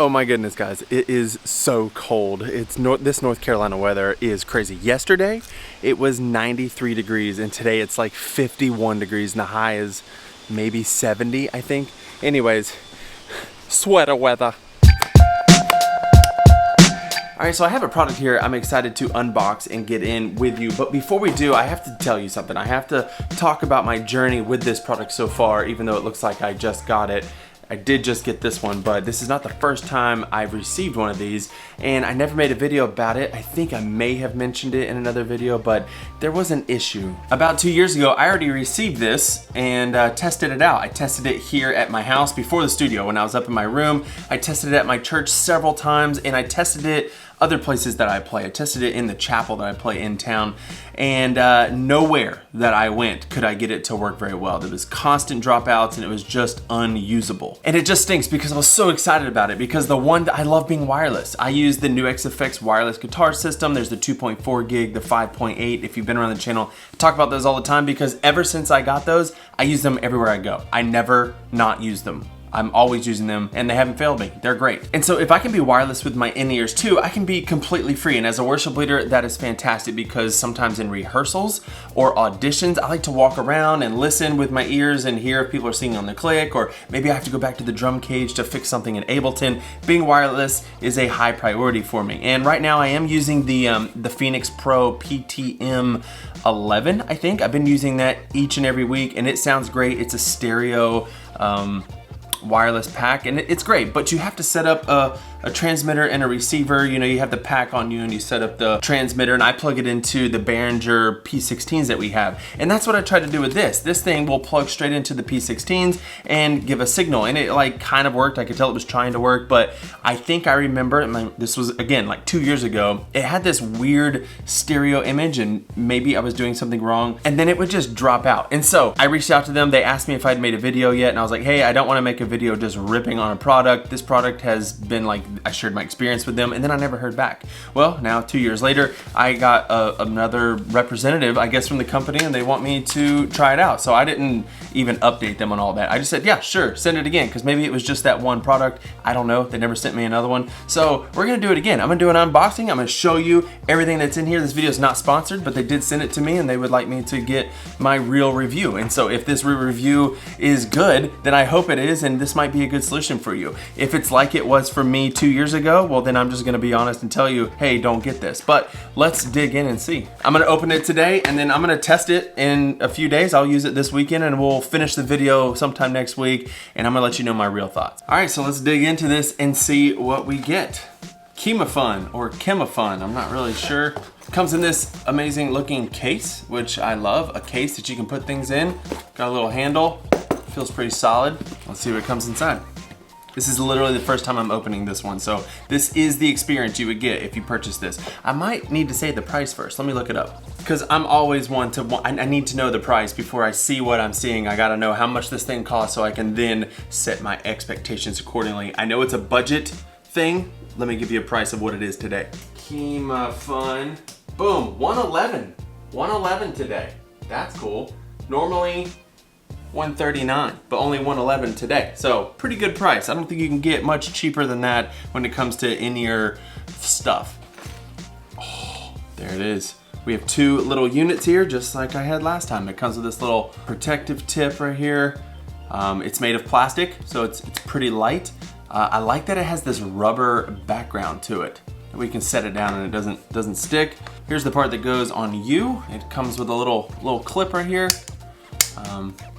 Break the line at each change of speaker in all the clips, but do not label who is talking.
Oh my goodness, guys, it is so cold. This North Carolina weather is crazy. Yesterday, it was 93 degrees, and today it's like 51 degrees, and the high is maybe 70, I think. Anyways, sweater weather. All right, so I have a product here I'm excited to unbox and get in with you. But before we do, I have to tell you something. I have to talk about my journey with this product so far, even though it looks like I just got it. I did just get this one, but this is not the first time I've received one of these, and I never made a video about it. I think I may have mentioned it in another video, but there was an issue. About 2 years ago, I already received this and tested it out. I tested it here at my house before the studio when I was up in my room. I tested it at my church several times, and I tested it other places that I play. I tested it in the chapel that I play in town, and nowhere that I went could I get it to work very well. There was constant dropouts, and it was just unusable. And it just stinks because I was so excited about it, because I love being wireless. I use the new XFX wireless guitar system. There's the 2.4 gig, the 5.8. If you've been around the channel, I talk about those all the time because ever since I got those, I use them everywhere I go. I never not use them. I'm always using them, and they haven't failed me. They're great. And so if I can be wireless with my in-ears too, I can be completely free. And as a worship leader, that is fantastic, because sometimes in rehearsals or auditions, I like to walk around and listen with my ears and hear if people are singing on the click, or maybe I have to go back to the drum cage to fix something in Ableton. Being wireless is a high priority for me. And right now I am using the Phoenix Pro PTM 11, I think. I've been using that each and every week, and it sounds great. It's a stereo wireless pack, and it's great, but you have to set up a transmitter and a receiver. You know, you have the pack on you and you set up the transmitter, and I plug it into the Behringer P16s that we have. And that's what I tried to do with this. This thing will plug straight into the P16s and give a signal, and it like kind of worked. I could tell it was trying to work, but I think I remember, this was again like 2 years ago, it had this weird stereo image, and maybe I was doing something wrong, and then it would just drop out. And so I reached out to them. They asked me if I'd made a video yet, and I was like, hey, I don't want to make a video just ripping on a product. This product has been like, I shared my experience with them, and then I never heard back. Well, now 2 years later, I got another representative, I guess, from the company, and they want me to try it out. So I didn't even update them on all that. I just said, yeah, sure, send it again, because maybe it was just that one product. I don't know. They never sent me another one. So we're gonna do it again. I'm gonna do an unboxing. I'm gonna show you everything that's in here. This video is not sponsored, but they did send it to me, and they would like me to get my real review. And so if this review is good, then I hope it is, and this might be a good solution for you. If it's like it was for me 2 years ago, well, then I'm just gonna be honest and tell you, hey, don't get this. But let's dig in and see. I'm gonna open it today, and then I'm gonna test it in a few days. I'll use it this weekend, and we'll finish the video sometime next week, and I'm gonna let you know my real thoughts. All right, so let's dig into this and see what we get. Kimafun, or Kimafun, I'm not really sure. Comes in this amazing looking case, which I love, a case that you can put things in. Got a little handle, feels pretty solid. Let's see what comes inside. This is literally the first time I'm opening this one, so this is the experience you would get if you purchase this. I might need to say the price first. Let me look it up, because I'm always one to I need to know the price before I see what I'm seeing. I gotta know how much this thing costs so I can then set my expectations accordingly. I know it's a budget thing. Let me give you a price of what it is today. Kimafun, boom, 111. 111 today. That's cool. Normally $139, but only $111 today. So pretty good price. I don't think you can get much cheaper than that when it comes to in-ear stuff. Oh, there it is. We have two little units here, just like I had last time. It comes with this little protective tip right here. It's made of plastic, so it's pretty light. I like that it has this rubber background to it. We can set it down and it doesn't stick. Here's the part that goes on you. It comes with a little clip right here.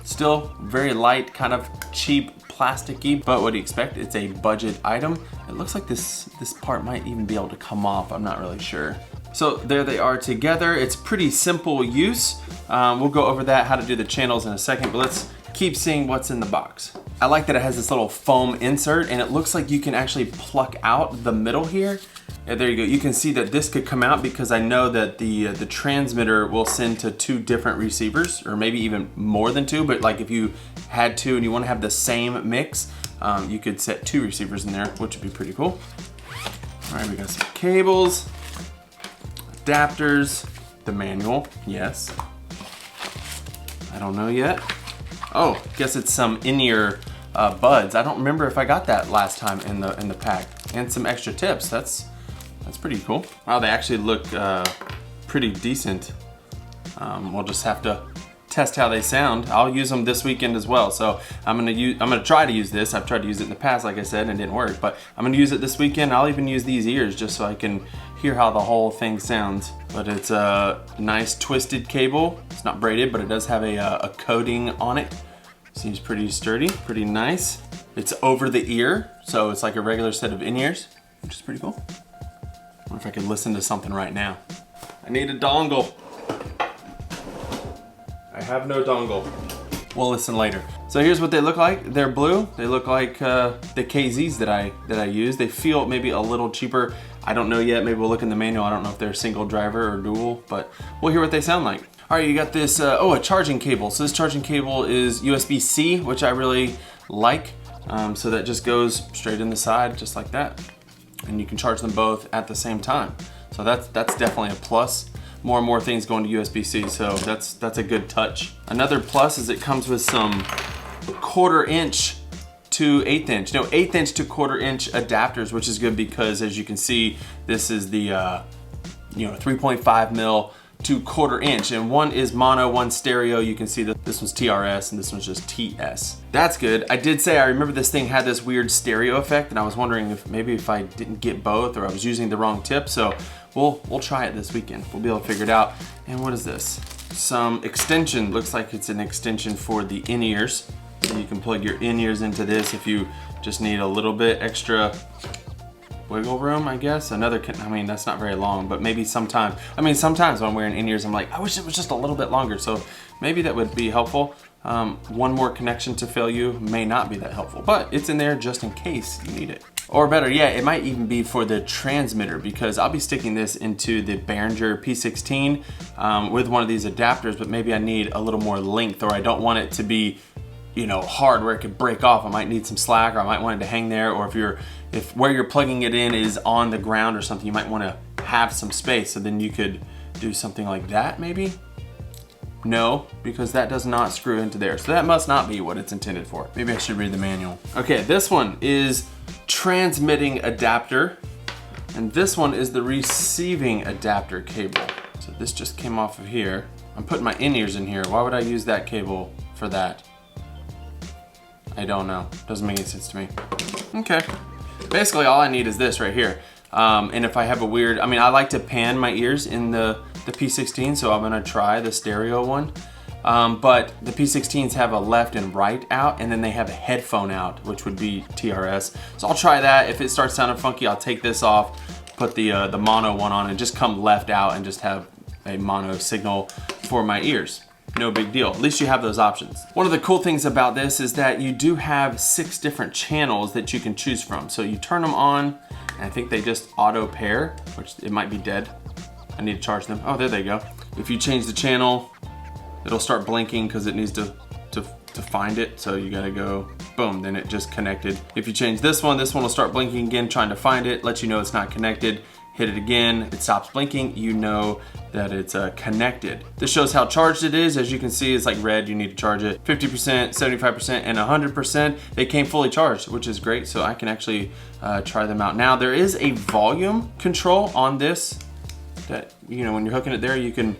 Still very light, kind of cheap, plasticky, but what do you expect? It's a budget item. It looks like this part might even be able to come off. I'm not really sure. So there they are together. It's pretty simple use. We'll go over that, how to do the channels in a second, but let's keep seeing what's in the box. I like that it has this little foam insert, and it looks like you can actually pluck out the middle here. Yeah, there you go. You can see that this could come out, because I know that the transmitter will send to 2 different receivers, or maybe even more than 2, but like if you had 2 and you want to have the same mix, you could set 2 receivers in there, which would be pretty cool. All right, we got some cables, adapters, the manual, yes. I don't know yet. Oh, guess it's some in-ear buds. I don't remember if I got that last time in the pack. And some extra tips. That's pretty cool. Wow, they actually look pretty decent. We'll just have to test how they sound. I'll use them this weekend as well. So I'm gonna try to use this. I've tried to use it in the past, like I said, and it didn't work. But I'm gonna use it this weekend. I'll even use these ears just so I can hear how the whole thing sounds. But it's a nice twisted cable. It's not braided, but it does have a coating on it. Seems pretty sturdy, pretty nice. It's over the ear, so it's like a regular set of in-ears, which is pretty cool. I wonder if I could listen to something right now. I need a dongle. I have no dongle. We'll listen later. So here's what they look like. They're blue. They look like the KZs that I use. They feel maybe a little cheaper. I don't know yet. Maybe we'll look in the manual. I don't know if they're single driver or dual, but we'll hear what they sound like. All right, you got this, a charging cable. So this charging cable is USB-C, which I really like. So that just goes straight in the side, just like that. And you can charge them both at the same time. So that's definitely a plus. More and more things going to USB-C, so that's a good touch. Another plus is it comes with some 1/4 inch to 1/8 inch, no, 1/8 inch to 1/4 inch adapters, which is good because as you can see, this is the 3.5 mil to 1/4 inch, and one is mono, one stereo. You can see that this one's TRS and this one's just TS. That's good. I did say I remember this thing had this weird stereo effect, and I was wondering if maybe if I didn't get both or I was using the wrong tip. So we'll try it this weekend. We'll be able to figure it out. And what is this? Some extension. Looks like it's an extension for the in-ears. So you can plug your in-ears into this if you just need a little bit extra wiggle room, I guess. I mean, that's not very long, but maybe sometimes when I'm wearing in-ears, I'm like, I wish it was just a little bit longer. So maybe that would be helpful. One more connection to fail you may not be that helpful, but it's in there just in case you need it. Or better yet, it might even be for the transmitter, because I'll be sticking this into the Behringer P16 with one of these adapters, but maybe I need a little more length, or I don't want it to be, hard where it could break off. I might need some slack, or I might want it to hang there, or if where you're plugging it in is on the ground or something, you might want to have some space, so then you could do something like that maybe. No, because that does not screw into there. So that must not be what it's intended for. Maybe I should read the manual. Okay, this one is transmitting adapter, and this one is the receiving adapter cable. So this just came off of here. I'm putting my in-ears in here. Why would I use that cable for that? I don't know. Doesn't make any sense to me. Okay. Basically all I need is this right here. And if I have I like to pan my ears in the P16, so I'm gonna try the stereo one. But the P16s have a left and right out, and then they have a headphone out, which would be TRS. So I'll try that. If it starts sounding funky, I'll take this off, put the mono one on, and just come left out and just have a mono signal for my ears. No big deal. At least you have those options. One of the cool things about this is that you do have 6 different channels that you can choose from. So you turn them on, and I think they just auto pair, which it might be dead. I need to charge them. Oh, there they go. If you change the channel, it'll start blinking because it needs to find it. So you gotta go, boom, then it just connected. If you change this one will start blinking again, trying to find it, let you know it's not connected. Hit it again, it stops blinking, you know that it's connected. This shows how charged it is. As you can see, it's like red, you need to charge it 50%, 75%, and 100%. They came fully charged, which is great, so I can actually try them out. Now, there is a volume control on this that, when you're hooking it there, you can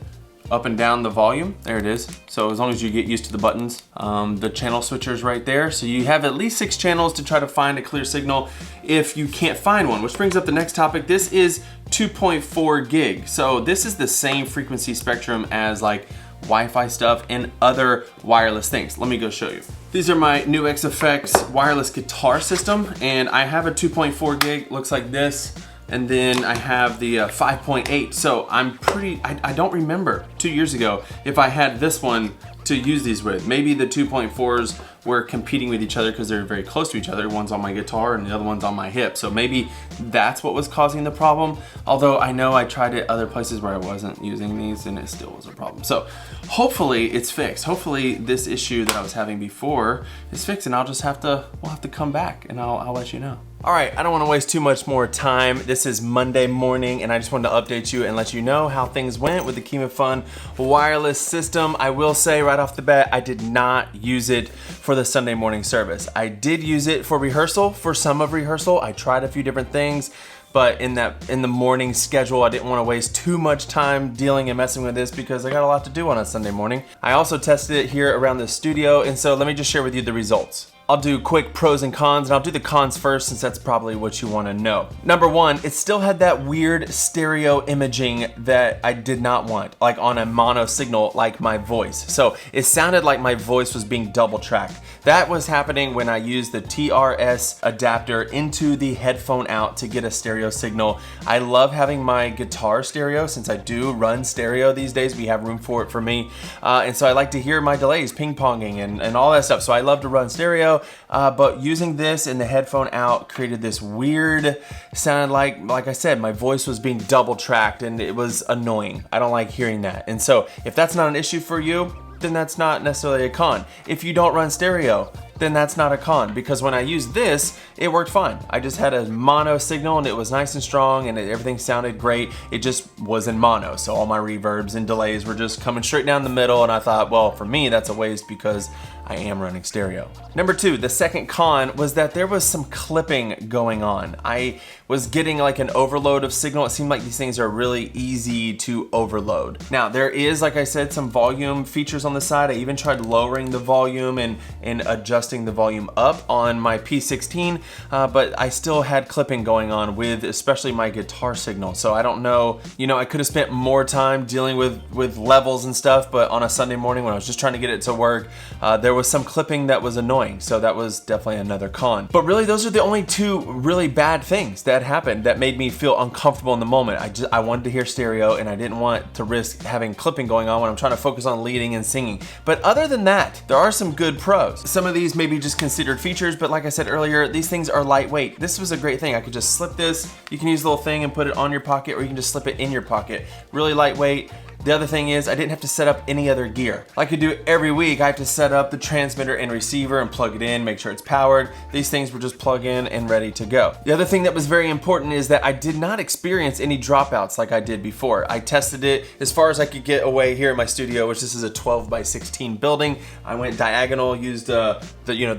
up and down the volume. There it is. So as long as you get used to the buttons, the channel switcher's right there. So you have at least 6 channels to try to find a clear signal if you can't find one, which brings up the next topic. This is 2.4 gig. So this is the same frequency spectrum as like Wi-Fi stuff and other wireless things. Let me go show you. These are my new XFX wireless guitar system, and I have a 2.4 gig, looks like this. And then I have the 5.8. So I don't remember 2 years ago if I had this one to use these with. Maybe the 2.4s were competing with each other because they're very close to each other. One's on my guitar and the other one's on my hip. So maybe that's what was causing the problem. Although I know I tried it other places where I wasn't using these and it still was a problem. So hopefully it's fixed. Hopefully this issue that I was having before is fixed, and we'll have to come back and I'll let you know. All right, I don't want to waste too much more time. This is Monday morning and I just wanted to update you and let you know how things went with the Kimafun wireless system. I will say right off the bat, I did not use it for the Sunday morning service. I did use it for rehearsal, for some of rehearsal. I tried a few different things, but in the morning schedule, I didn't want to waste too much time dealing and messing with this because I got a lot to do on a Sunday morning. I also tested it here around the studio, and so let me just share with you the results. I'll do quick pros and cons, and I'll do the cons first since that's probably what you want to know. Number one, it still had that weird stereo imaging that I did not want, like on a mono signal like my voice. So it sounded like my voice was being double tracked. That was happening when I used the TRS adapter into the headphone out to get a stereo signal. I love having my guitar stereo since I do run stereo these days. We have room for it for me. And so I like to hear my delays ping-ponging and all that stuff. So I love to run stereo. But using this in the headphone out created this weird, sounded like I said, my voice was being double tracked and it was annoying. I don't like hearing that. And so if that's not an issue for you, then that's not necessarily a con. If you don't run stereo, then that's not a con, because when I used this, it worked fine. I just had a mono signal and it was nice and strong and everything sounded great. It just was in mono, so all my reverbs and delays were just coming straight down the middle, and I thought, well, for me, that's a waste because I am running stereo. Number two, the second con was that there was some clipping going on. I was getting like an overload of signal. It seemed like these things are really easy to overload. Now, there is, like I said, some volume features on the side. I even tried lowering the volume and adjusting the volume up on my P16, but I still had clipping going on with especially my guitar signal. So I don't know, I could have spent more time dealing with levels and stuff, but on a Sunday morning when I was just trying to get it to work, there was some clipping that was annoying. So that was definitely another con. But really, those are the only two really bad things that happened that made me feel uncomfortable in the moment. I wanted to hear stereo and I didn't want to risk having clipping going on when I'm trying to focus on leading and singing. But other than that, there are some good pros. Some of these may be just considered features, but like I said earlier, these things are lightweight. This was a great thing. I could just slip this. You can use the little thing and put it on your pocket, or you can just slip it in your pocket. Really lightweight. The other thing is I didn't have to set up any other gear. Like I do every week, I have to set up the transmitter and receiver and plug it in, make sure it's powered. These things were just plug in and ready to go. The other thing that was very important is that I did not experience any dropouts like I did before. I tested it as far as I could get away here in my studio, which this is a 12 by 16 building. I went diagonal, used the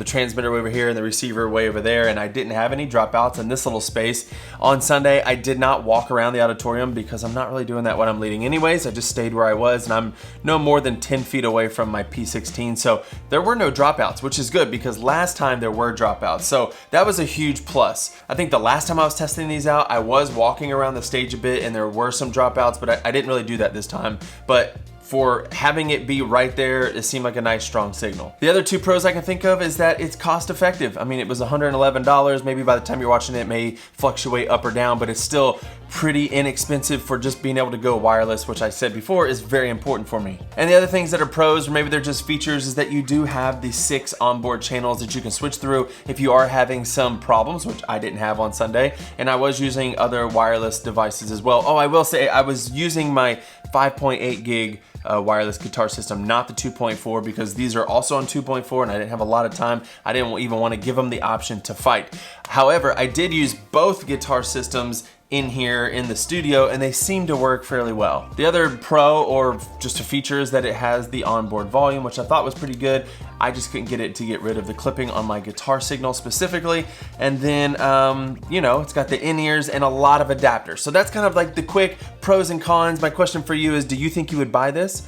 transmitter over here and the receiver way over there, and I didn't have any dropouts in this little space. On Sunday, I did not walk around the auditorium because I'm not really doing that when I'm leading anyways. I just stayed where I was, and I'm no more than 10 feet away from my P16, so there were no dropouts, which is good because last time there were dropouts, so that was a huge plus. I think the last time I was testing these out, I was walking around the stage a bit and there were some dropouts, but I didn't really do that this time. But for having it be right there, it seemed like a nice strong signal. The other two pros I can think of is that it's cost effective. I mean, it was $111. Maybe by the time you're watching it, it may fluctuate up or down, but it's still pretty inexpensive for just being able to go wireless, which I said before is very important for me. And the other things that are pros, or maybe they're just features, is that you do have the 6 onboard channels that you can switch through if you are having some problems, which I didn't have on Sunday. And I was using other wireless devices as well. Oh, I will say I was using my 5.8 gig wireless guitar system, not the 2.4, because these are also on 2.4 and I didn't have a lot of time. I didn't even want to give them the option to fight. However, I did use both guitar systems in here in the studio and they seem to work fairly well. The other pro, or just a feature, is that it has the onboard volume, which I thought was pretty good. I just couldn't get it to get rid of the clipping on my guitar signal specifically. And then, it's got the in-ears and a lot of adapters. So that's kind of like the quick pros and cons. My question for you is, do you think you would buy this?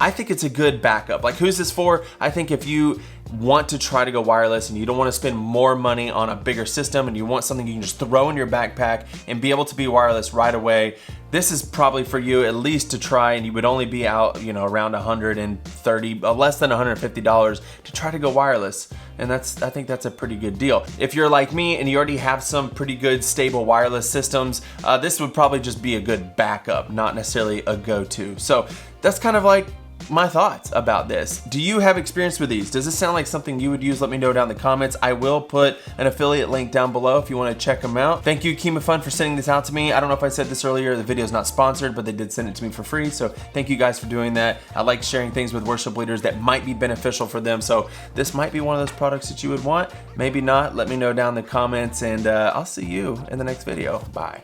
I think it's a good backup. Like, who's this for? I think if you want to try to go wireless and you don't want to spend more money on a bigger system and you want something you can just throw in your backpack and be able to be wireless right away, this is probably for you at least to try, and you would only be out, around $130, less than $150 to try to go wireless. And I think that's a pretty good deal. If you're like me and you already have some pretty good stable wireless systems, this would probably just be a good backup, not necessarily a go-to. So that's kind of like my thoughts about this. Do you have experience with these? Does this sound like something you would use? Let me know down in the comments. I will put an affiliate link down below if you want to check them out. Thank you, Kimafun, for sending this out to me. I don't know if I said this earlier, the video is not sponsored, but they did send it to me for free, so thank you guys for doing that. I like sharing things with worship leaders that might be beneficial for them, so this might be one of those products that you would want. Maybe not. Let me know down in the comments, and I'll see you in the next video. Bye.